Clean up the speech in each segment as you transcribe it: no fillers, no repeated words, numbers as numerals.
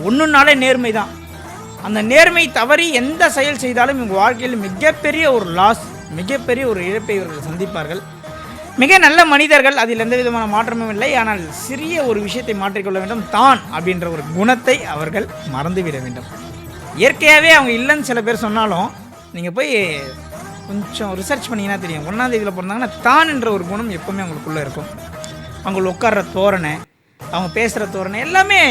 ஒன்றுனாலே நேர்மை தான். அந்த நேர்மை தவறி எந்த செயல் செய்தாலும் இவங்க வாழ்க்கையில் மிகப்பெரிய ஒரு லாஸ், மிகப்பெரிய ஒரு இழப்பை இவர்கள் சந்திப்பார்கள். மிக நல்ல மனிதர்கள், அதில் எந்த விதமான மாற்றமும் இல்லை. ஆனால் சிறிய ஒரு விஷயத்தை மாற்றிக்கொள்ள வேண்டும், தான் அப்படின்ற ஒரு குணத்தை அவர்கள் மறந்துவிட வேண்டும். இயற்கையாகவே அவங்க இல்லைன்னு சில பேர் சொன்னாலும் நீங்கள் போய் கொஞ்சம் ரிசர்ச் பண்ணிங்கன்னா தெரியும். 1ஆம் தேதியில் பிறந்தாங்கன்னா தான் என்ற ஒரு குணம் எப்போவுமே அவங்களுக்குள்ளே இருக்கும். அவங்க உட்கார்ற தோரணை, அவங்க பேசுகிற தோரணை எல்லாமே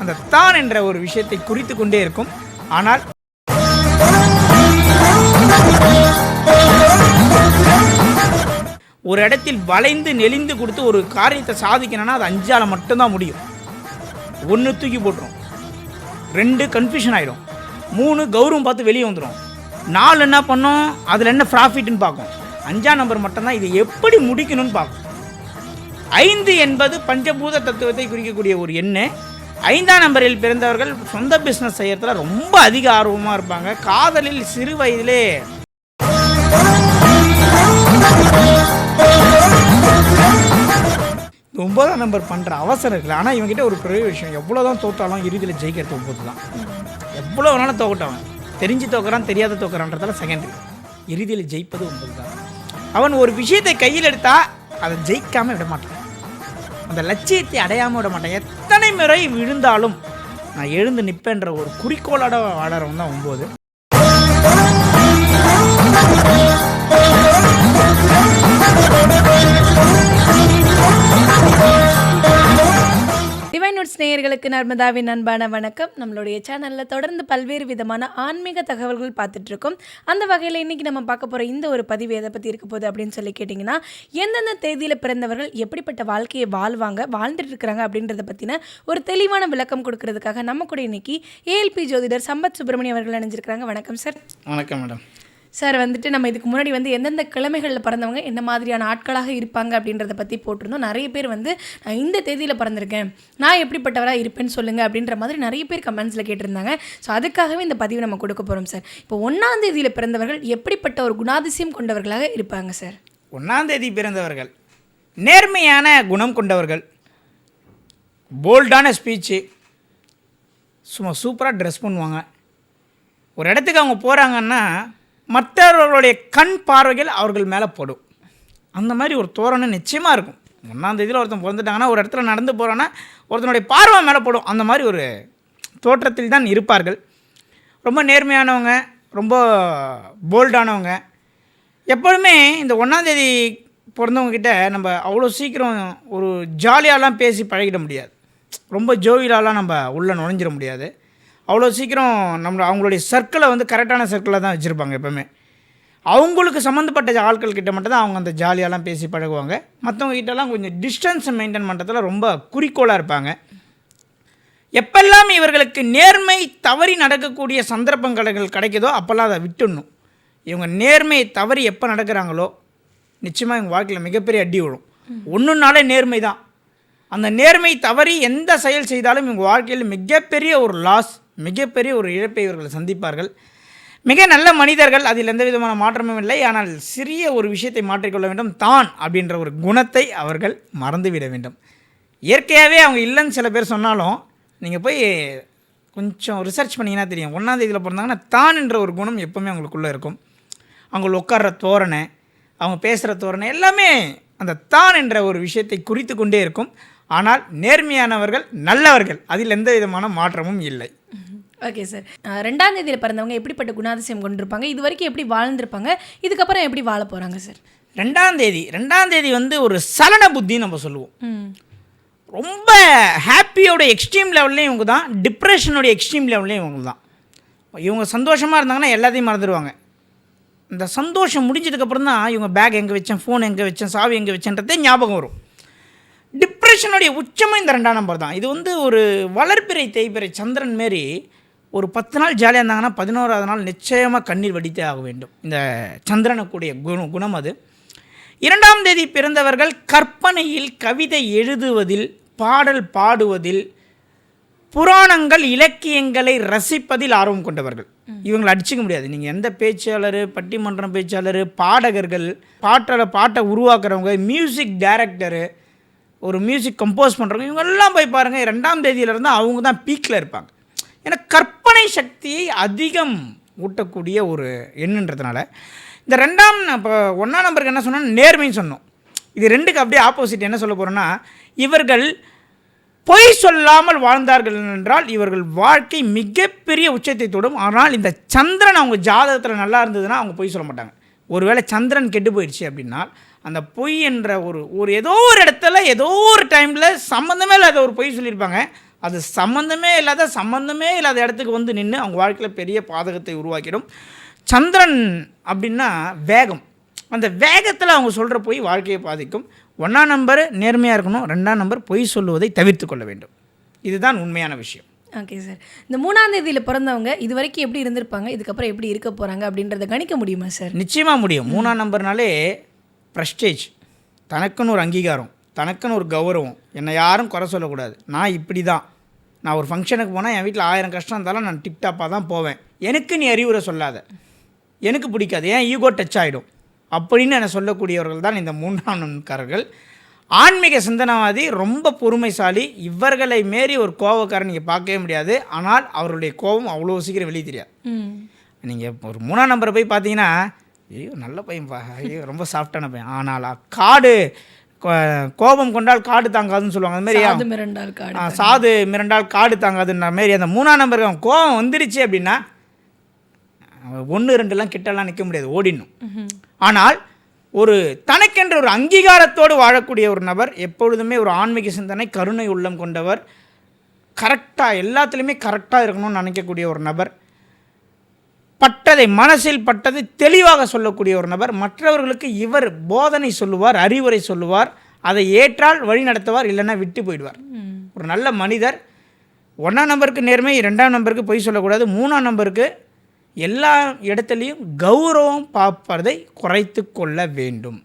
அந்த தான் என்ற ஒரு விஷயத்தை குறித்து கொண்டே இருக்கும். ஆனால் ஒரு இடத்தில் வளைந்து நெளிந்து கொடுத்து ஒரு காரியத்தை சாதிக்கணும்னா அது 5ஆல் மட்டும்தான் முடியும். 1 தூக்கி போட்டுரும், 2 கன்ஃபியூஷன் ஆகிடும், 3 கௌரவம் பார்த்து வெளியே வந்துடும், 4 என்ன பண்ணும், அதில் என்ன ப்ராஃபிட்னு பார்க்கும், 5ஆம் நம்பர் மட்டும்தான் இதை எப்படி முடிக்கணும்னு பார்க்கும். 5 என்பது பஞ்சபூத தத்துவத்தை குறிக்கக்கூடிய ஒரு எண்ணு. 5ஆம் நம்பரில் பிறந்தவர்கள் சொந்த பிஸ்னஸ் செய்யறதுல ரொம்ப அதிக ஆர்வமாக இருப்பாங்க. காதலில் சிறு வயதிலே 9ஆம் நம்பர் பண்ணுற அவசரம் இருக்குல்ல. ஆனால் இவங்ககிட்ட ஒரு பெரிய விஷயம், எவ்வளோ தான் தோற்றாலும் இறுதியில் ஜெயிக்கிறது 9 தான். எவ்வளோ வேணாலும் தோக்கட்டவன், தெரிஞ்சு தோக்குறான் தெரியாத தோக்குறான்றதால செகண்டரி, இறுதியில் ஜெயிப்பது 9 தான். அவன் ஒரு விஷயத்தை கையில் எடுத்தால் அதை ஜெயிக்காமல் விட மாட்டான், அந்த லட்சியத்தை அடையாமல் விட மாட்டான். எத்தனை முறை விழுந்தாலும் நான் எழுந்து நிற்பேன்ற ஒரு குறிக்கோளோட வாழறவன் தான் 9. டிவைன் நோட்ஸ் நேயர்களுக்கு நர்மதாவின் அன்பான வணக்கம். நம்மளுடைய சேனலில் தொடர்ந்து பல்வேறு விதமான ஆன்மீக தகவல்கள் பார்த்துட்ருக்கோம். அந்த வகையில் இன்றைக்கி நம்ம பார்க்க போகிற இந்த ஒரு பதிவு எதை பற்றி இருக்க போகுது அப்படின்னு சொல்லி கேட்டிங்கன்னா, எந்தெந்த தேதியில் பிறந்தவர்கள் எப்படிப்பட்ட வாழ்க்கையை வாழ்ந்துட்டு இருக்கிறாங்க அப்படின்றத பற்றின ஒரு தெளிவான விளக்கம் கொடுக்கறதுக்காக நம்ம கூட இன்றைக்கி ஏஎல்பி ஜோதிடர் சம்பத் சுப்பிரமணியம் அவர்கள் இணைஞ்சிருக்கிறாங்க. வணக்கம் சார். வணக்கம் மேடம். சார் நம்ம இதுக்கு முன்னாடி எந்தெந்த கிழமைகளில் பிறந்தவங்க என்ன மாதிரியான ஆட்களாக இருப்பாங்க அப்படின்றத பற்றி போட்டிருந்தோம். நிறைய பேர் நான் இந்த தேதியில் பிறந்திருக்கேன், நான் எப்படிப்பட்டவராக இருப்பேன்னு சொல்லுங்கள் அப்படின்ற மாதிரி நிறைய பேர் கமெண்ட்ஸில் கேட்டிருந்தாங்க. ஸோ அதுக்காகவே இந்த பதிவு நம்ம கொடுக்க போகிறோம் சார். இப்போ 1ஆம் தேதியில் பிறந்தவர்கள் எப்படிப்பட்ட ஒரு குணாதிசயம் கொண்டவர்களாக இருப்பாங்க சார்? 1ஆம் தேதி பிறந்தவர்கள் நேர்மையான குணம் கொண்டவர்கள், போல்டான ஸ்பீச்சு, சும்மா சூப்பராக ட்ரெஸ் பண்ணுவாங்க. ஒரு இடத்துக்கு அவங்க போகிறாங்கன்னா மற்றவர்களுடைய கண் பார்வைகள் அவர்கள் மேலே படும். அந்த மாதிரி ஒரு தோரணை நிச்சயமாக இருக்கும். 1ஆம் தேதியில் ஒருத்தன் பிறந்துட்டாங்கன்னா ஒரு இடத்துல நடந்து போகிறான்னா ஒருத்தனுடைய பார்வை மேலே படும். அந்த மாதிரி ஒரு தோற்றத்தில் தான் இருப்பார்கள். ரொம்ப நேர்மையானவங்க, ரொம்ப போல்டானவங்க. எப்பொழுதுமே இந்த 1ஆம் தேதி பிறந்தவங்கக்கிட்ட நம்ம அவ்வளோ சீக்கிரம் ஒரு ஜாலியாலாம் பேசி பழகிட முடியாது, ரொம்ப ஜோவியலாலாம் நம்ம உள்ளே நுழைஞ்சிட முடியாது. அவ்வளோ சீக்கிரம் அவங்களுடைய சர்க்கிளை கரெக்டான சர்க்கிளில் தான் வச்சுருப்பாங்க. எப்போவுமே அவங்களுக்கு சம்மந்தப்பட்ட ஆட்கள்கிட்ட மட்டும் தான் அவங்க அந்த ஜாலியாலாம் பேசி பழகுவாங்க. மற்றவங்க கிட்டலாம் கொஞ்சம் டிஸ்டன்ஸை மெயின்டைன் பண்ணுறதுல ரொம்ப குறிக்கோளாக இருப்பாங்க. எப்பெல்லாம் இவர்களுக்கு நேர்மை தவறி நடக்கக்கூடிய சந்தர்ப்பங்கள் கிடைக்குதோ அப்போல்லாம் அதை விட்டுடணும். இவங்க நேர்மையை தவறி எப்போ நடக்கிறாங்களோ நிச்சயமாக இவங்க வாழ்க்கையில் மிகப்பெரிய அடி விழும். ஒன்றுனாலே நேர்மை தான். அந்த நேர்மை தவறி எந்த செயல் செய்தாலும் இவங்க வாழ்க்கையில் மிகப்பெரிய ஒரு லாஸ், மிகப்பெரிய ஒரு இழப்பை இவர்கள் சந்திப்பார்கள். மிக நல்ல மனிதர்கள், அதில் எந்த விதமான மாற்றமும் இல்லை. ஆனால் சிறிய ஒரு விஷயத்தை மாற்றிக்கொள்ள வேண்டும், தான் அப்படின்ற ஒரு குணத்தை அவர்கள் மறந்துவிட வேண்டும். இயற்கையாகவே அவங்க இல்லைன்னு சில பேர் சொன்னாலும் நீங்கள் போய் கொஞ்சம் ரிசர்ச் பண்ணிங்கன்னா தெரியும். 1ஆம் தேதியில் பிறந்தாங்கன்னா தான் என்ற ஒரு குணம் எப்போவுமே அவங்களுக்குள்ளே இருக்கும். அவங்க உட்கார்ற தோரணை, அவங்க பேசுகிற தோரணை எல்லாமே அந்த தான் என்ற ஒரு விஷயத்தை குறித்து கொண்டே இருக்கும். ஆனால் நேர்மையானவர்கள், நல்லவர்கள், அதில் எந்த விதமான மாற்றமும் இல்லை. Okay sir. 2ஆம் தேதியில் பிறந்தவங்க எப்படிப்பட்ட குணாதிசயம் கொண்டிருப்பாங்க, இது வரைக்கும் எப்படி வாழ்ந்துருப்பாங்க, இதுக்கப்புறம் எப்படி வாழ போகிறாங்க சார்? 2ஆம் தேதி ஒரு சலன புத்தி நம்ம சொல்லுவோம். ரொம்ப ஹாப்பியோட எக்ஸ்ட்ரீம் லெவல்லையும் இவங்க தான், டிப்ரெஷனோட எக்ஸ்ட்ரீம் லெவல்லையும் இவங்க தான். இவங்க சந்தோஷமாக இருந்தாங்கன்னா எல்லாத்தையும் மறந்துடுவாங்க. இந்த சந்தோஷம் முடிஞ்சதுக்கப்புறம் தான் இவங்க பேக் எங்கே வச்சேன், ஃபோன் எங்கே வச்சேன், சாவி எங்கே வச்சேன்றதே ஞாபகம் வரும். டிப்ரெஷனுடைய உச்சமாக இந்த 2ஆம் நம்பர் தான். இது ஒரு வளர்ப்பிறை தேய்பிறை சந்திரன் மாரி ஒரு 10 நாள் ஜாலியாக இருந்தாங்கன்னா 11ஆவது நாள் நிச்சயமாக கண்ணீர் வடித்தே ஆக வேண்டும். இந்த சந்திரனுக்குடைய குணம் அது. 2ஆம் தேதி பிறந்தவர்கள் கற்பனையில், கவிதை எழுதுவதில், பாடல் பாடுவதில், புராணங்கள் இலக்கியங்களை ரசிப்பதில் ஆர்வம் கொண்டவர்கள். இவங்களை அடிச்சிக்க முடியாது. நீங்கள் எந்த பேச்சாளர், பட்டிமன்றம் பேச்சாளர், பாடகர்கள், பாட்டை உருவாக்குறவங்க, மியூசிக் டைரக்டரு, ஒரு மியூசிக் கம்போஸ் பண்ணுறவங்க, இவங்கெல்லாம் போய் பாருங்கள் 2ஆம் தேதியிலேருந்து அவங்க தான் பீக்கில் இருப்பாங்க. ஏன்னா கற்பனை சக்தியை அதிகம் ஊட்டக்கூடிய ஒரு எண்ணுன்றதுனால இந்த ரெண்டாம் இப்போ 1ஆம் நம்பருக்கு என்ன சொன்னால் நேர்மைன்னு சொன்னோம். இது ரெண்டுக்கு அப்படியே ஆப்போசிட் என்ன சொல்ல போகிறோன்னா, இவர்கள் பொய் சொல்லாமல் வாழ்ந்தார்கள் என்றால் இவர்கள் வாழ்க்கை மிகப்பெரிய உச்சத்தை தொடும். ஆனால் இந்த சந்திரன் அவங்க ஜாதகத்தில் நல்லா இருந்ததுன்னா அவங்க பொய் சொல்ல மாட்டாங்க. ஒருவேளை சந்திரன் கெட்டு போயிடுச்சு அப்படின்னா அந்த பொய் என்ற ஒரு ஏதோ ஒரு இடத்துல ஏதோ ஒரு டைமில் சம்மந்தமே இல்லாத ஒரு பொய் சொல்லியிருப்பாங்க. அது சம்மந்தமே இல்லாத இடத்துக்கு வந்து நின்று அவங்க வாழ்க்கையில் பெரிய பாதகத்தை உருவாக்கிடும். சந்திரன் அப்படின்னா வேகம், அந்த வேகத்தில் அவங்க சொல்கிற பொய் வாழ்க்கையை பாதிக்கும். 1ஆம் நம்பர் நேர்மையாக இருக்கணும், 2ஆம் நம்பர் பொய் சொல்லுவதை தவிர்த்து கொள்ள வேண்டும். இதுதான் உண்மையான விஷயம். Okay sir. இந்த 3ஆம் தேதியில் பிறந்தவங்க இது வரைக்கும் எப்படி இருந்திருப்பாங்க, இதுக்கப்புறம் எப்படி இருக்க போகிறாங்க அப்படின்றத கணிக்க முடியுமா சார்? நிச்சயமாக முடியும். 3ஆம் நம்பர்னாலே ப்ரெஸ்டேஜ், தனக்குன்னு ஒரு அங்கீகாரம், தனக்குன்னு ஒரு கௌரவம், என்னை யாரும் குறை சொல்லக்கூடாது, நான் இப்படி தான், நான் ஒரு ஃபங்க்ஷனுக்கு போனால் என் வீட்டில் 1000 கஷ்டம் இருந்தாலும் நான் டிப்டாப்பாக தான் போவேன், எனக்கு நீ அறிவுரை சொல்லாத, எனக்கு பிடிக்காது, ஏன் ஈகோ டச் ஆகிடும் அப்படின்னு என்னை சொல்லக்கூடியவர்கள் தான் இந்த 3ஆம் நம்பர்காரர்கள். ஆன்மீக சிந்தனவாதி, ரொம்ப பொறுமைசாலி. இவர்களை மீறி ஒரு கோபக்காரன் நீங்கள் பார்க்கவே முடியாது. ஆனால் அவருடைய கோபம் அவ்வளோ சீக்கிரம் வெளியே தெரியாது. நீங்கள் ஒரு 3ஆம் நம்பரை போய் பார்த்தீங்கன்னா, ஐயோ நல்ல பையன்ப்பா, ஐயோ ரொம்ப சாஃப்டான பையன், ஆனால் கோபம் கொண்டால் காடு தாங்காதுன்னு சொல்லுவாங்க. அது மாதிரி சாது மிரண்டால் காடு தாங்காதுன்ற மாரி அந்த 3ஆம் நம்பருக்கு அவன் கோபம் வந்துடுச்சு அப்படின்னா 1 2 கிட்டலாம் நிற்க முடியாது, ஓடிடணும். ஆனால் ஒரு தனக்கென்ற ஒரு அங்கீகாரத்தோடு வாழக்கூடிய ஒரு நபர், எப்பொழுதுமே ஒரு ஆன்மீக சிந்தனை, கருணை உள்ளம் கொண்டவர், கரெக்டாக எல்லாத்துலேயுமே கரெக்டாக இருக்கணும்னு நினைக்கக்கூடிய ஒரு நபர், பட்டதை மனசில் பட்டதை தெளிவாக சொல்லக்கூடிய ஒரு நபர், மற்றவர்களுக்கு இவர் போதனை சொல்லுவார், அறிவுரை சொல்லுவார், அதை ஏற்றால் வழி நடத்துவார், இல்லைன்னா விட்டு போயிடுவார். ஒரு நல்ல மனிதர். 1ஆம் நம்பருக்கு நேர்மை, 2ஆம் நம்பருக்கு பொய் சொல்லக்கூடாது, 3ஆம் நம்பருக்கு எல்லா இடத்துலையும் கௌரவம் பார்ப்பதை குறைத்து கொள்ள வேண்டும்.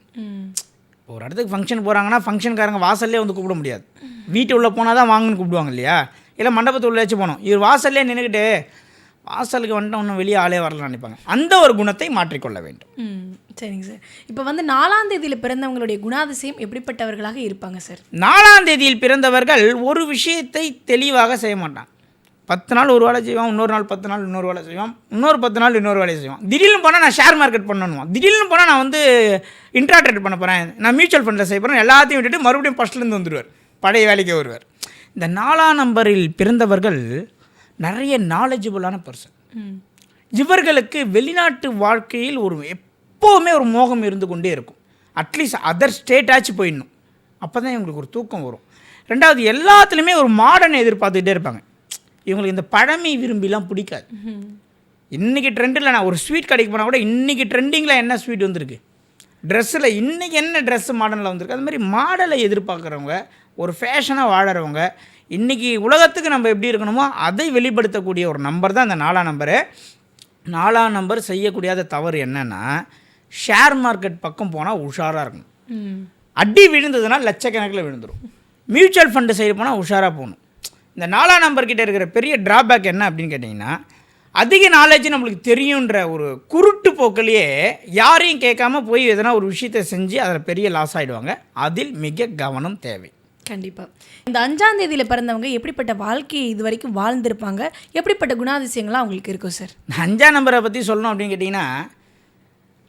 ஒரு இடத்துக்கு ஃபங்க்ஷன் போகிறாங்கன்னா ஃபங்க்ஷன்காரங்க வாசல்லே வந்து கூப்பிட முடியாது, வீட்டு உள்ளே போனால் தான் வாங்கன்னு கூப்பிடுவாங்க இல்லையா, இல்லை மண்டபத்து உள்ளே வச்சு போனோம், இவர் வாசல்லே நின்றுக்கிட்டு வாசலுக்கு வந்துட்டு ஒன்றும் வெளியே ஆளே வரலாம்னு நினைப்பாங்க. அந்த ஒரு குணத்தை மாற்றிக்கொள்ள வேண்டும். சரிங்க சார். இப்போ வந்து 4ஆம் தேதியில் பிறந்தவங்களுடைய குணாதிசயம் எப்படிப்பட்டவர்களாக இருப்பாங்க சார்? 4ஆம் தேதியில் பிறந்தவர்கள் ஒரு விஷயத்தை தெளிவாக செய்ய மாட்டான். 10 நாள் ஒரு வேலை செய்வான், இன்னொரு நாள் 10 நாள் இன்னொரு வேலை செய்வான், இன்னொரு 10 நாள் இன்னொரு வேலையை செய்வான். திடீர்னு போனால் நான் ஷேர் மார்க்கெட் பண்ணணுமா, திடீர்னு போனால் நான் வந்து இன்ட்ராட்ரேட் பண்ண போகிறேன், நான் மியூச்சுவல் ஃபண்டில் செய்ய போகிறேன், எல்லாத்தையும் விட்டுட்டு மறுபடியும் ஃபஸ்ட்லேருந்து வந்துடுவார், பழைய வேலைக்கே வருவார். இந்த 4ஆம் நம்பரில் பிறந்தவர்கள் நிறைய நாலேஜபிளான பர்சன். இவர்களுக்கு வெளிநாட்டு வாழ்க்கையில் எப்போவுமே ஒரு மோகம் இருந்து கொண்டே இருக்கும். அட்லீஸ்ட் அதர் ஸ்டேட்டாச்சும் போயிடணும், அப்போ தான் இவங்களுக்கு ஒரு தூக்கம் வரும். ரெண்டாவது, எல்லாத்துலேயுமே ஒரு மாடர்னை எதிர்பார்த்துக்கிட்டே இருப்பாங்க. இவங்களுக்கு இந்த பழமை விரும்பிலாம் பிடிக்காது. இன்றைக்கி ட்ரெண்டில் நான் ஒரு ஸ்வீட் கடைக்கு போனால் கூட இன்றைக்கி ட்ரெண்டிங்கில் என்ன ஸ்வீட் வந்திருக்கு, ட்ரெஸ்ஸில் இன்றைக்கி என்ன ட்ரெஸ்ஸு மாடலில் வந்திருக்கு, அது மாதிரி மாடலை எதிர்பார்க்குறவங்க, ஒரு ஃபேஷனாக வாழறவங்க, இன்றைக்கி உலகத்துக்கு நம்ம எப்படி இருக்கணுமோ அதை வெளிப்படுத்தக்கூடிய ஒரு நம்பர் தான் இந்த 4ஆம் நம்பரு. 4ஆம் நம்பர் செய்யக்கூடியாத தவறு என்னென்னா, ஷேர் மார்க்கெட் பக்கம் போனால் உஷாராக இருக்கணும். அடி விழுந்ததுன்னா லட்சக்கணக்கில் விழுந்துடும். மியூச்சுவல் ஃபண்டு சைடு போனால் உஷாராக போகணும். இந்த 4ஆம் நம்பர்கிட்ட இருக்கிற பெரிய ட்ராபேக் என்ன அப்படின்னு கேட்டிங்கன்னா, அதிக நாலேஜ் நம்மளுக்கு தெரியுன்ற ஒரு குருட்டு போக்கிலேயே யாரையும் கேட்காம போய் எதனா ஒரு விஷயத்தை செஞ்சு அதில் பெரிய லாஸ் ஆகிடுவாங்க. அதில் மிக கவனம் தேவை. கண்டிப்பாக. இந்த 5ஆம் தேதியில் பிறந்தவங்க எப்படிப்பட்ட வாழ்க்கையை இது வரைக்கும் வாழ்ந்திருப்பாங்க, எப்படிப்பட்ட குணாதிசயங்கள்லாம் அவங்களுக்கு இருக்கும் சார்? 5ஆம் நம்பரை பற்றி சொல்லணும் அப்படின்னு கேட்டிங்கன்னா,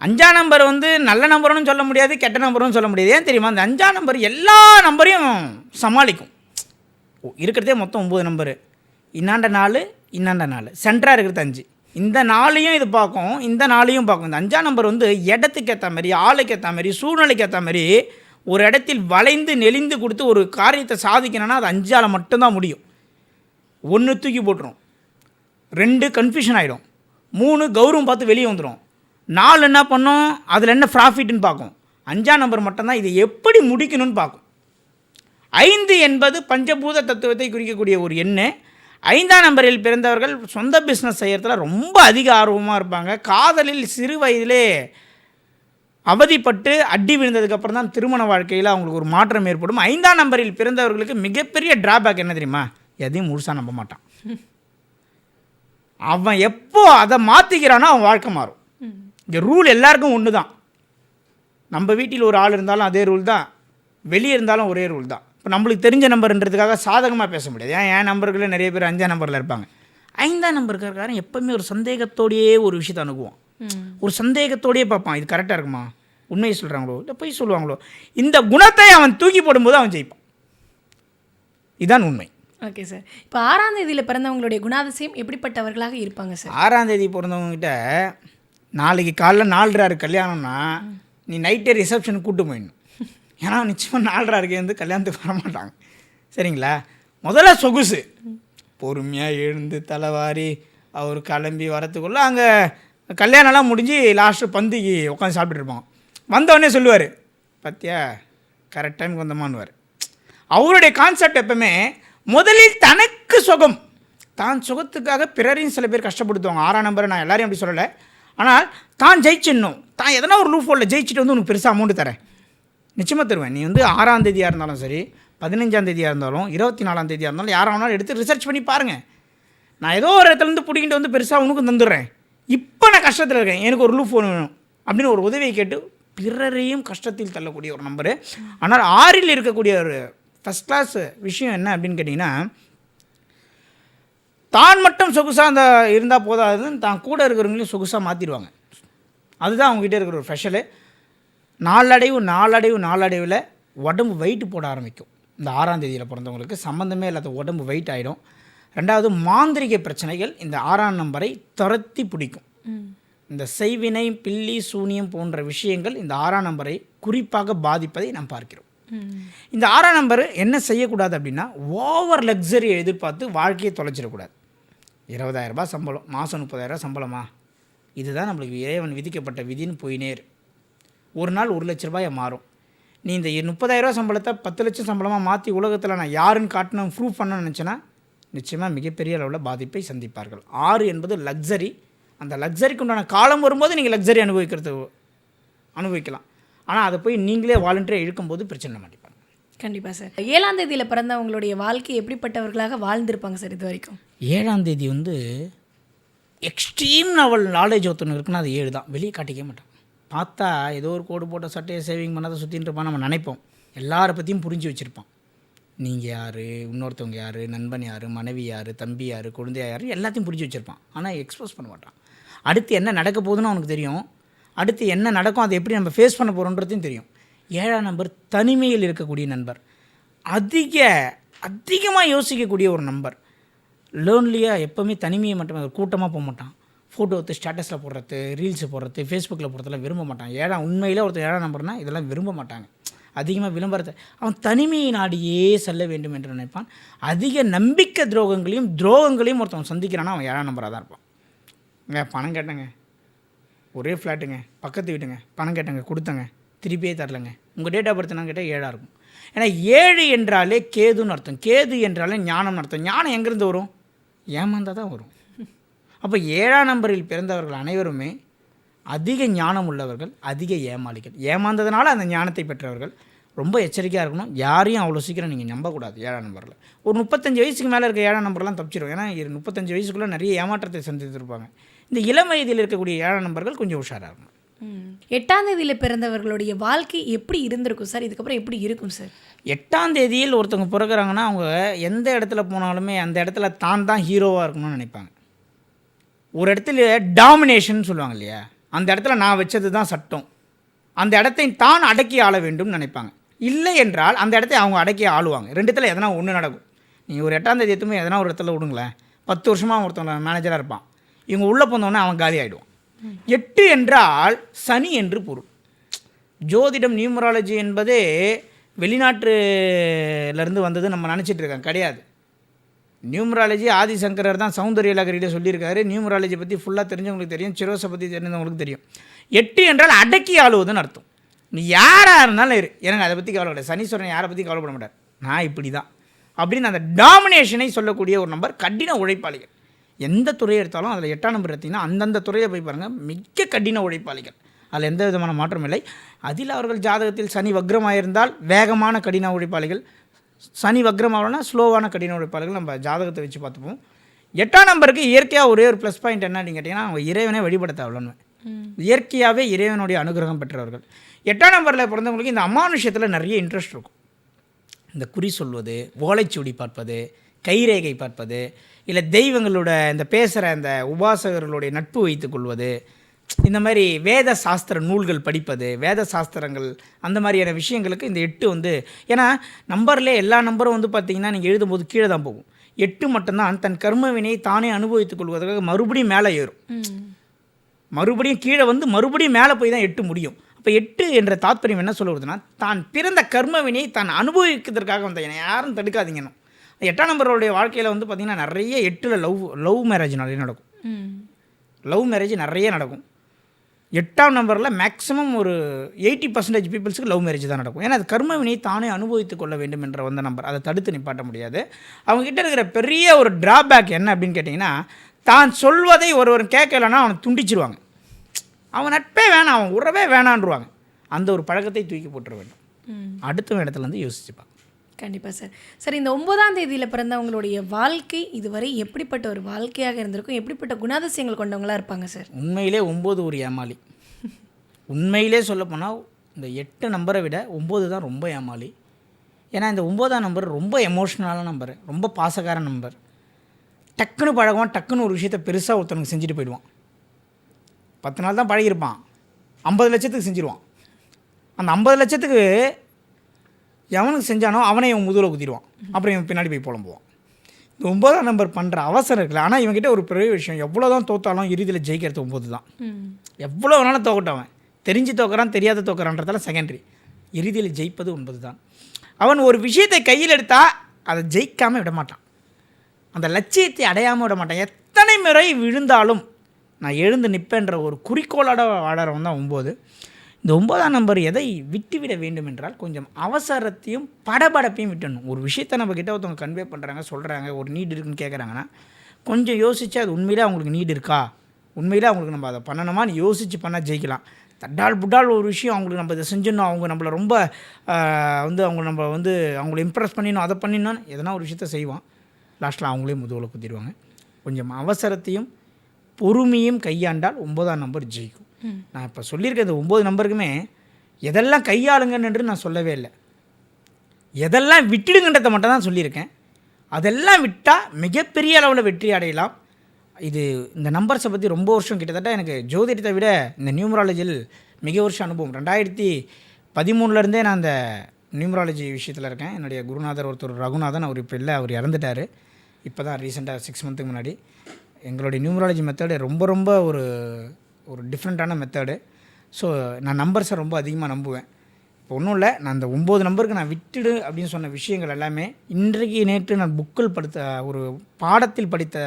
5ஆம் நம்பர் வந்து நல்ல நம்பர்னு சொல்ல முடியாது, கெட்ட நம்பரும் சொல்ல முடியாது. ஏன் தெரியுமா? அந்த 5ஆம் நம்பர் எல்லா நம்பரையும் சமாளிக்கும். இருக்கிறதே மொத்தம் 9 நம்பரு, இன்னாண்ட 4 இன்னாண்ட 4, சென்டராக இருக்கிறது 5. இந்த 4ஐயும் இது பார்க்கும், இந்த 4ஐயும் பார்க்கும். இந்த 5ஆம் நம்பர் வந்து இடத்துக்கு ஏற்ற மாதிரி, ஆளுக்கு ஏற்ற மாதிரி, சூழ்நிலைக்கு ஏற்ற மாதிரி ஒரு இடத்தில் வளைந்து நெளிந்து கொடுத்து ஒரு காரியத்தை சாதிக்கணும்னா அது 5ஆல் மட்டும்தான் முடியும். 1 தூக்கி போட்டுரும், 2 கன்ஃபியூஷன் ஆகிடும், 3 கௌரவம் பார்த்து வெளியே வந்துடும், 4 என்ன பண்ணும், அதில் என்ன ப்ராஃபிட்னு பார்க்கும். 5ஆம் நம்பர் மட்டும்தான் இதை எப்படி முடிக்கணும்னு பார்க்கும். 5 என்பது பஞ்சபூத தத்துவத்தை குறிக்கக்கூடிய ஒரு எண்ணு. 5ஆம் நம்பரில் பிறந்தவர்கள் சொந்த பிஸ்னஸ் செய்கிறதுல ரொம்ப அதிக ஆர்வமாக இருப்பாங்க. காதலில் சிறு வயதிலே அவதிப்பட்டு அடி விழுந்ததுக்கப்புறம் தான் திருமண வாழ்க்கையில் அவங்களுக்கு ஒரு மாற்றம் ஏற்படும். 5ஆம் நம்பரில் பிறந்தவர்களுக்கு மிகப்பெரிய ட்ராபேக் என்ன தெரியுமா? எதையும் முழுசாக நம்ப மாட்டான். அவன் எப்போ அதை மாற்றிக்கிறானோ அவன் வாழ்க்கை மாறும். இங்கே ரூல் எல்லாருக்கும் ஒன்று தான். நம்ம வீட்டில் ஒரு ஆள் இருந்தாலும் அதே ரூல் தான், வெளியே இருந்தாலும் ஒரே ரூல் தான். இப்போ நம்மளுக்கு தெரிஞ்ச நம்பர்ன்றதுக்காக சாதகமாக பேச முடியாது. என் நம்பர்களில் நிறைய பேர் 5ஆம் நம்பரில் இருப்பாங்க. 5ஆம் நம்பருக்காரன் எப்போவுமே ஒரு சந்தேகத்தோடையே ஒரு விஷயத்தை அணுகுவான். ஒரு சந்தேகத்தோடையே பார்ப்பான், இது கரெக்டாக இருக்குமா, உண்மையை சொல்கிறாங்களோ இல்லை பொய் சொல்லுவாங்களோ. இந்த குணத்தை அவன் தூக்கி போடும்போது அவன் ஜெயிப்பான். இதுதான் உண்மை. Okay sir. இப்போ 6ஆம் தேதியில் பிறந்தவங்களுடைய குணாதிசயம் எப்படிப்பட்டவர்களாக இருப்பாங்க சார்? 6ஆம் தேதி பிறந்தவங்ககிட்ட நாளைக்கு காலைல 4:30 கல்யாணம்னா நீ நைட்டே ரிசப்ஷனுக்கு கூப்பிட்டு போயிடணும். ஏன்னா நிச்சயமாக 4:30 வந்து கல்யாணத்துக்கு வரமாட்டாங்க. சரிங்களா? முதல்ல சொகுசு, பொறுமையாக எழுந்து தலைவாரி அவர் கிளம்பி வரத்துக்குள்ளே அங்கே கல்யாணம்லாம் முடிஞ்சு லாஸ்ட்டு பந்திக்கு உட்காந்து சாப்பிட்டுருப்பாங்க. வந்தவொடனே சொல்லுவார், பார்த்தியா கரெக்ட் டைமுக்கு வந்தமானுவார். அவருடைய கான்செப்ட் எப்பவுமே முதலில் தனக்கு சுகம், தான் சுகத்துக்காக பிறரையும் சில பேர் கஷ்டப்படுத்துவாங்க. 6ஆம் நம்பரை நான் எல்லாரையும் அப்படி சொல்லலை. ஆனால் தான் ஜெயிச்சிடணும், தான் எதனா ஒரு லூப் ஹோலில் ஜெயிச்சுட்டு வந்து உனக்கு பெருசாக அமௌண்ட்டு தரேன், நிச்சயமாக தருவேன். நீ வந்து 6ஆம் தேதியாக இருந்தாலும் சரி, 15ஆம் தேதியாக இருந்தாலும், 24ஆம் தேதியாக இருந்தாலும், யாராக வேணாலும் எடுத்து ரிசர்ச் பண்ணி பாருங்கள். நான் ஏதோ ஒரு இடத்துலேருந்து பிடிக்கிட்டு வந்து பெருசாக உனக்கு தந்துடுறேன், இப்போ நான் கஷ்டத்தில் இருக்கேன், எனக்கு ஒரு லூப் வேணும் அப்படின்னு ஒரு உதவியை கேட்டு பிறரையும் கஷ்டத்தில் தள்ளக்கூடிய ஒரு நம்பரு. ஆனால் 6இல் இருக்கக்கூடிய ஒரு ஃபஸ்ட் கிளாஸ் விஷயம் என்ன அப்படின்னு கேட்டிங்கன்னா, தான் மட்டும் சொகுசாக அந்த இருந்தால் போதாதுன்னு தான் கூட இருக்கிறவங்களையும் சொகுசாக மாற்றிடுவாங்க. அதுதான் அவங்ககிட்ட இருக்கிற ஒரு ஸ்பெஷலு. நாளடைவில் உடம்பு வெயிட் போட ஆரம்பிக்கும். இந்த 6ஆம் தேதியில் பிறந்தவங்களுக்கு சம்மந்தமே இல்லாத உடம்பு வெயிட் ஆகிடும். 2வது மாந்திரிக பிரச்சனைகள் இந்த 6ஆம் நம்பரை துரத்தி பிடிக்கும். இந்த செய்வினை, பில்லி, சூனியம் போன்ற விஷயங்கள் இந்த 6ஆம் நம்பரை குறிப்பாக பாதிப்பதை நாம் பார்க்கிறோம். இந்த 6ஆம் நம்பர் என்ன செய்யக்கூடாது அப்படின்னா, ஓவர் லக்ஸரியை எதிர்பார்த்து வாழ்க்கையை தொலைச்சிடக்கூடாது. 20,000 ரூபாய் சம்பளம், மாதம் 30,000 சம்பளமா, இதுதான் நம்மளுக்கு இறைவன் விதிக்கப்பட்ட விதின்னு போயினேரு. ஒரு நாள் 1 லட்ச ரூபாயை மாறும். நீ இந்த 30,000 சம்பளத்தை 10 லட்சம் சம்பளமாக மாற்றி உலகத்தில் நான் யாருன்னு காட்டணும், ப்ரூவ் பண்ணணும்னு நினச்சேன்னா நிச்சயமாக மிகப்பெரிய அளவில் பாதிப்பை சந்திப்பார்கள். 6 என்பது லக்ஸரி. அந்த லக்ஸரிக்கு உண்டான காலம் வரும்போது நீங்கள் லக்ஸரி அனுபவிக்கலாம். ஆனால் அதை போய் நீங்களே வாலண்டியராக இழுக்கும்போது பிரச்சனை மாட்டிப்பாங்க. கண்டிப்பாக சார். 7ஆம் தேதியில் பிறந்தவங்களுடைய வாழ்க்கை எப்படிப்பட்டவர்களாக வாழ்ந்திருப்பாங்க சார் இது வரைக்கும்? 7ஆம் தேதி வந்து எக்ஸ்ட்ரீம் நாலேஜ் ஒருத்தவங்க இருக்குன்னா அது 7 தான். வெளியே காட்டிக்க மாட்டான். பார்த்தா ஏதோ ஒரு கோடு போட்ட சட்டையை சேவிங் பண்ணாத சுற்றின்னு இருப்பான். நம்ம நினைப்போம் எல்லாரை பற்றியும் புரிஞ்சு வச்சுருப்பான். நீங்கள் யார், இன்னொருத்தவங்க யார், நண்பன் யார், மனைவி யார், தம்பி யார், குழந்தையா யார், எல்லாத்தையும் புரிஞ்சு வச்சுருப்பான். ஆனால் எக்ஸ்போஸ் பண்ண மாட்டான். அடுத்து என்ன நடக்க போகுதுன்னு அவனுக்கு தெரியும். அடுத்து என்ன நடக்கும், அதை எப்படி நம்ம ஃபேஸ் பண்ண போகிறோன்றதையும் தெரியும். 7ஆம் நம்பர் தனிமையில் இருக்கக்கூடிய நண்பர், அதிகமாக யோசிக்கக்கூடிய ஒரு நம்பர். லோன்லியாக எப்போவுமே தனிமையை மட்டுமே, கூட்டமாக போக மாட்டான். ஃபோட்டோ எடுத்து ஸ்டேட்டஸில் போடுறது, ரீல்ஸு போடுறது, ஃபேஸ்புக்கில் போடுறதெல்லாம் விரும்ப மாட்டான். உண்மையில் ஒருத்தர் 7ஆம் நம்பர்னால் இதெல்லாம் விரும்ப மாட்டாங்க. அதிகமாக விளம்பரத்தை அவன் தனிமையை நாடியே செல்ல வேண்டும் என்று நினைப்பான். அதிக நம்பிக்கை துரோகங்களையும் ஒருத்தவன் சந்திக்கிறான்னா அவன் 7ஆம் நம்பராக தான் இருப்பான். பணம் கேட்டேங்க, ஒரே ஃப்ளாட்டுங்க, பக்கத்து வீட்டுங்க, பணம் கேட்டேங்க, கொடுத்தங்க, திருப்பியே தரலைங்க, உங்கள் டேட் ஆஃப் பர்த் நான் கேட்டால் 7ஆக இருக்கும். ஏன்னா 7 என்றாலே கேதுன்னு அர்த்தம். கேது என்றாலே ஞானம்னு அர்த்தம். ஞானம் எங்கேருந்து வரும்? ஏமாந்தால் தான் வரும். அப்போ 7ஆம் நம்பரில் பிறந்தவர்கள் அனைவருமே அதிக ஞானம் உள்ளவர்கள், அதிக ஏமாளிகள். ஏமாந்ததுனால அந்த ஞானத்தை பெற்றவர்கள். ரொம்ப எச்சரிக்கையாக இருக்கணும். யாரையும் அவ்வளோ சீக்கிரம் நீங்கள் நம்பக்கூடாது. 7ஆம் நம்பரில் ஒரு 35 வயசுக்கு மேலே இருக்க 7ஆம் நம்பர்லாம் தப்பிச்சிடும். ஏன்னா 35 வயசுக்குள்ளே நிறைய ஏமாற்றத்தை சந்தித்திருப்பாங்க. இந்த இளம் வயதில் இருக்கக்கூடிய 7ஆம் நம்பர்கள் கொஞ்சம் உஷாராக இருக்கணும். 8ஆம் தேதியில் பிறந்தவர்களுடைய வாழ்க்கை எப்படி இருந்திருக்கும் சார்? இதுக்கப்புறம் எப்படி இருக்கும் சார்? 8ஆம் தேதியில் ஒருத்தவங்க பிறகுறாங்கன்னா அவங்க எந்த இடத்துல போனாலுமே அந்த இடத்துல தான் ஹீரோவாக இருக்கணும்னு நினைப்பாங்க. ஒரு இடத்துல டாமினேஷன் சொல்லுவாங்க இல்லையா, அந்த இடத்துல நான் வச்சது தான் சட்டம், அந்த இடத்தை தான் அடக்கி ஆள வேண்டும் நினைப்பாங்க. இல்லை என்றால் அந்த இடத்தை அவங்க அடக்கி ஆளுவாங்க. ரெண்டுத்தில் எதனா ஒன்று நடக்கும். நீங்கள் ஒரு 8ஆம் தேதி எதுவுமே எதனா ஒரு இடத்துல விடுங்களேன், 10 வருஷமாக ஒருத்தவங்க மேனேஜராக இருப்பான், இவங்க உள்ளே போனோடனே அவன் காலி ஆகிடுவான். 8 என்றால் சனி என்று பொருள். ஜோதிடம் நியூமராலஜி என்பதே வெளிநாட்டுலேருந்து வந்தது நம்ம நினச்சிட்டு இருக்காங்க. கிடையாது. நியூமராலஜி ஆதிசங்கரர் தான் சௌந்தரிய லகரியில் சொல்லியிருக்காரு. நியூமராலஜி பற்றி ஃபுல்லாக தெரிஞ்சவங்களுக்கு தெரியும், சிரோஸை பற்றி தெரிஞ்சவங்களுக்கு தெரியும். 8 என்றால் அடக்கி ஆளுவதுன்னு அர்த்தம். நீ யாராக இருந்தாலும் எனக்கு அதை பற்றி கவலைப்படாது. சனீஸ்வரன் யாரை பற்றி கவலைப்பட மாட்டார், நான் இப்படி தான் அப்படின்னு அந்த டாமினேஷனை சொல்லக்கூடிய ஒரு நம்பர். கடின உழைப்பாளிகள். எந்த துறையை எடுத்தாலும் அதில் 8ஆம் நம்பர் எடுத்திங்கன்னா அந்தந்த துறையை போய் பாருங்கள், மிக கடின உழைப்பாளிகள். அதில் எந்த விதமான மாற்றம் இல்லை. அதில் அவர்கள் ஜாதகத்தில் சனி வக்ரமாக இருந்தால் வேகமான கடின உழைப்பாளிகள், சனி வக்ரமாகனா ஸ்லோவான கடின உழைப்பாளிகள். நம்ம ஜாதகத்தை வச்சு பார்த்துப்போம். 8ஆம் நம்பருக்கு இயற்கையாக ஒரே ஒரு ப்ளஸ் பாயிண்ட் என்னன்னு கேட்டிங்கன்னா, அவங்க இறைவனை வழிபட தேவைன்னு. இயற்கையாகவே இறைவனுடைய அனுகிரகம் பெற்றவர்கள். 8ஆம் நம்பரில் பிறந்தவங்களுக்கு இந்த அமானுஷத்தில் நிறைய இன்ட்ரெஸ்ட் இருக்கும். இந்த குறி சொல்வது, ஓலைச்சுவடி பார்ப்பது, கைரேகை பார்ப்பது, இல்லை தெய்வங்களோட இந்த பேசுகிற இந்த உபாசகர்களுடைய நட்பு வைத்துக்கொள்வது, இந்த மாதிரி வேத சாஸ்திர நூல்கள் படிப்பது, வேத சாஸ்திரங்கள் அந்த மாதிரியான விஷயங்களுக்கு இந்த 8 வந்து, ஏன்னா நம்பர்லேயே எல்லா நம்பரும் வந்து பார்த்திங்கன்னா நீங்கள் எழுதும்போது கீழே தான் போகும். 8 மட்டும்தான் தன் கர்மவினை தானே அனுபவித்துக் கொள்வதற்காக மறுபடியும் மேலே ஏறும். மறுபடியும் கீழே வந்து மறுபடியும் மேலே போய் தான் 8 முடியும். அப்போ 8 என்ற தாத்பரியம் என்ன சொல்ல வருதுன்னா, தான் பிறந்த கர்மவினை தான் அனுபவிக்கிறதுக்காக வந்த என்னை யாரும் தடுக்காதீங்கன்னு. 8ஆம் நம்பருடைய வாழ்க்கையில் வந்து பார்த்திங்கன்னா நிறைய 8ல் லவ் மேரேஜ் நிறைய நடக்கும். லவ் மேரேஜ் நிறைய நடக்கும். 8ஆம் நம்பரில் மேக்ஸிமம் ஒரு 80% பீப்புள்ஸுக்கு லவ் மேரேஜ் தான் நடக்கும். ஏன்னா அது கர்மவினை தானே அனுபவித்துக் கொள்ள வேண்டும் என்ற வந்த நம்பர், அதை தடுத்து நிப்பாட்ட முடியாது. அவங்ககிட்ட இருக்கிற பெரிய ஒரு ட்ராபேக் என்ன அப்படின்னு கேட்டிங்கன்னா, தான் சொல்வதை ஒருவர் கேட்கலைன்னா அவனை துண்டிச்சிருவாங்க. அவன் நட்பே வேணாம், அவன் உறவே வேணான்றுவாங்க. அந்த ஒரு பழக்கத்தை தூக்கி போட்டுற வேண்டும். அடுத்த இடத்துலேருந்து யோசிச்சுப்பாங்க. கண்டிப்பாக சார். சார், இந்த 9ஆம் தேதியில் பிறந்தவங்களுடைய வாழ்க்கை இதுவரை எப்படிப்பட்ட ஒரு வாழ்க்கையாக இருந்திருக்கும்? எப்படிப்பட்ட குணாதிசயங்கள் கொண்டவங்களாக இருப்பாங்க சார்? உண்மையிலே 9 ஒரு ஏமாளி. உண்மையிலே சொல்லப்போனால் இந்த 8 நம்பரை விட 9 தான் ரொம்ப ஏமாளி. ஏன்னா இந்த 9ஆம் நம்பர் ரொம்ப எமோஷ்னலான நம்பர், ரொம்ப பாசக்கார நம்பர். டக்குன்னு பழகுவான், டக்குன்னு ஒரு விஷயத்தை பெருசாக ஒருத்தனுக்கு செஞ்சுட்டு போயிடுவான். 10 நாள் தான் பழகியிருப்பான், 50 லட்சத்துக்கு செஞ்சுருவான். அந்த 50 லட்சத்துக்கு எவனுக்கு செஞ்சானோ அவனே இவன் முதுகில் குத்திடுவான். அப்புறம் இவன் பின்னாடி போய் புலம்புவான். இந்த 9ஆம் நம்பர் பண்ணுற அவசரம் இருக்குல்ல. ஆனால் இவங்ககிட்ட ஒரு பெரிய விஷயம், எவ்வளோ தான் தோற்றாலும் இறுதியில் ஜெயிக்கிறது 9 தான். எவ்வளோ வேணாலும் தோக்கட்டவன், தெரிஞ்சு தோக்குறான் தெரியாத தோக்குறான்றதால செகண்டரி, இறுதியில் ஜெயிப்பது 9 தான். அவன் ஒரு விஷயத்தை கையில் எடுத்தால் அதை ஜெயிக்காமல் விட மாட்டான், அந்த லட்சியத்தை அடையாமல் விட மாட்டான். எத்தனை முறை விழுந்தாலும் நான் எழுந்து நிற்பேன்ற ஒரு குறிக்கோளோட வாழறவன் தான் 9. இந்த 9ஆம் நம்பர் எதை விட்டுவிட வேண்டும் என்றால், கொஞ்சம் அவசரத்தையும் படபடப்பையும் விட்டுடணும். ஒரு விஷயத்தை நம்மக்கிட்ட ஒருத்தவங்க கன்வே பண்ணுறாங்க, சொல்கிறாங்க, ஒரு நீட் இருக்குன்னு கேட்குறாங்கன்னா, கொஞ்சம் யோசித்து அது உண்மையிலே அவங்களுக்கு நீட் இருக்கா, உண்மையிலே அவங்களுக்கு நம்ம அதை பண்ணணுமான்னு யோசித்து பண்ணால் ஜெயிக்கலாம். தட்டால் புட்டால் ஒரு விஷயம் அவங்களுக்கு நம்ம இதை செஞ்சிடணும், அவங்க நம்மளை ரொம்ப வந்து அவங்க நம்ம வந்து அவங்கள இம்ப்ரெஸ் பண்ணிடணும், அதை பண்ணிடணும், எதனா ஒரு விஷயத்த செய்வான், லாஸ்ட்டில் அவங்களே முதுகில் குத்திடுவாங்க. கொஞ்சம் அவசரத்தையும் பொறுமையும் கையாண்டால் 9ஆம் நம்பர் ஜெயிக்கும். நான் இப்போ சொல்லியிருக்க இந்த 9 நம்பருக்குமே எதெல்லாம் கையாளுங்கன்னு நான் சொல்லவே இல்லை, எதெல்லாம் விட்டுடுங்கன்றதை மட்டும் தான் சொல்லியிருக்கேன். அதெல்லாம் விட்டால் மிகப்பெரிய அளவில் வெற்றி அடையலாம். இது இந்த நம்பர்ஸை பற்றி ரொம்ப வருஷம், கிட்டத்தட்ட எனக்கு ஜோதிடத்தை விட இந்த நியூமராலஜியில் மிக வருஷம் அனுபவம். 2013 நான் அந்த நியூமராலஜி விஷயத்தில் இருக்கேன். என்னுடைய குருநாதர் ஒருத்தர் ரகுநாதன், அவர் இப்போ இல்லை, அவர் இறந்துட்டார். இப்போ தான் ரீசெண்டாக 6 மந்த்துக்கு முன்னாடி. எங்களுடைய நியூமராலஜி மெத்தடு ரொம்ப ரொம்ப ஒரு டிஃப்ரெண்ட்டான மெத்தடு. ஸோ நான் நம்பர்ஸை ரொம்ப அதிகமாக நம்புவேன். இப்போ ஒன்றும் இல்லை, நான் அந்த 9 நம்பருக்கு நான் விட்டுடு அப்படின்னு சொன்ன விஷயங்கள் எல்லாமே இன்றைக்கு நேற்று நான் புக்கில் படித்த ஒரு பாடத்தில் படித்த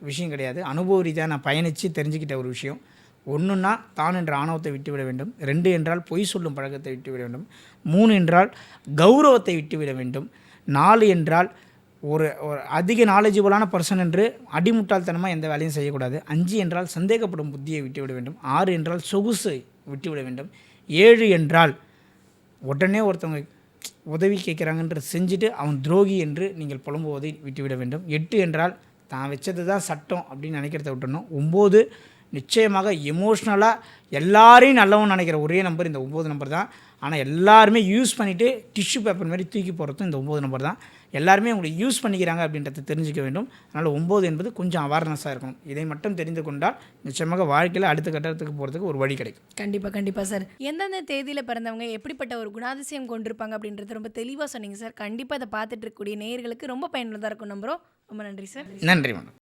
விஷயம் கிடையாது, அனுபவ ரீதியாக நான் பயணித்து தெரிஞ்சுக்கிட்ட ஒரு விஷயம். 1ன்னா தான் என்ற ஆணவத்தை விட்டுவிட வேண்டும், 2 என்றால் பொய் சொல்லும் பழக்கத்தை விட்டுவிட வேண்டும், 3 என்றால் கௌரவத்தை விட்டுவிட வேண்டும், 4 என்றால் ஒரு அதிக நாலேஜபிளான பர்சன் என்று அடிமுட்டாள்தனமாக எந்த வேலையும் செய்யக்கூடாது, 5 என்றால் சந்தேகப்படும் புத்தியை விட்டுவிட வேண்டும், 6 என்றால் சொகுசை விட்டுவிட வேண்டும், 7 என்றால் உடனே ஒருத்தவங்க உதவி கேட்குறாங்கன்ற செஞ்சுட்டு அவன் துரோகி என்று நீங்கள் புலம்புவதை விட்டுவிட வேண்டும், 8 என்றால் தான் வச்சது தான் சட்டம் அப்படின்னு நினைக்கிறத விட்டுடணும், 9 நிச்சயமாக எமோஷ்னலாக எல்லாரையும் நல்லவன் நினைக்கிற ஒரே நம்பர் இந்த 9 நம்பர் தான். ஆனால் எல்லாருமே யூஸ் பண்ணிவிட்டு டிஷ்யூ பேப்பர் மாதிரி தூக்கி போகிறதும் இந்த 9 நம்பர் தான். எல்லாருமே உங்களை யூஸ் பண்ணிக்கிறாங்க அப்படின்றத தெரிஞ்சிக்க வேண்டும். அதனால் 9 என்பது கொஞ்சம் அவேர்னஸாக இருக்கணும். இதை மட்டும் தெரிந்து கொண்டால் நிச்சயமாக வாழ்க்கையில் அடுத்த கட்டத்துக்கு போகிறதுக்கு ஒரு வழி கிடைக்கும். கண்டிப்பாக சார். எந்தெந்த தேதியில் பிறந்தவங்க எப்படிப்பட்ட ஒரு குணாதிசயம் கொண்டிருப்பாங்க அப்படின்றது ரொம்ப தெளிவாக சொன்னீங்க சார். கண்டிப்பாக அதை பார்த்துட்டு இருக்கக்கூடிய நேயர்களுக்கு ரொம்ப பயனுள்ளதாக இருக்கும் நம்புகிறோம். ரொம்ப நன்றி சார். நன்றி மேடம்.